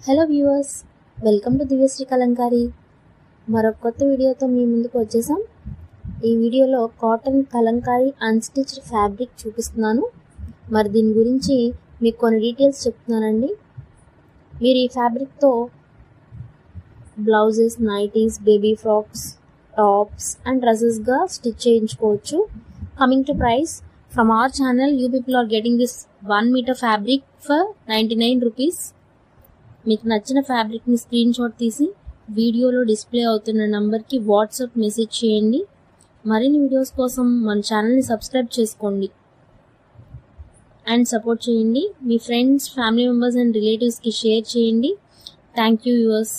Hello viewers, welcome to Divyasri Kalamkari. మరొక కొత్త వీడియోతో మీ ముందుకు వచ్చేసాం. ఈ వీడియోలో కాటన్ కలంకారీ అన్స్టిచ్డ్ ఫ్యాబ్రిక్ చూపిస్తున్నాను. మరి దీని గురించి మీకు కొన్ని డీటెయిల్స్ చెప్తున్నానండి. మీరు ఈ ఫ్యాబ్రిక్తో blouses, nighties, baby frocks, tops and డ్రెస్సెస్గా స్టిచ్ చేయించుకోవచ్చు. Coming to price, from our channel you people are getting this 1 metre fabric for 99 rupees. మీకు నచ్చిన ఫ్యాబ్రిక్ని స్క్రీన్ షాట్ తీసి వీడియోలో డిస్ప్లే అవుతున్న నంబర్కి వాట్సాప్ మెసేజ్ చేయండి. మరిన్ని వీడియోస్ కోసం మన ఛానల్ని సబ్స్క్రైబ్ చేసుకోండి అండ్ సపోర్ట్ చేయండి. మీ ఫ్రెండ్స్, ఫ్యామిలీ మెంబర్స్ అండ్ రిలేటివ్స్కి షేర్ చేయండి. Thank you viewers.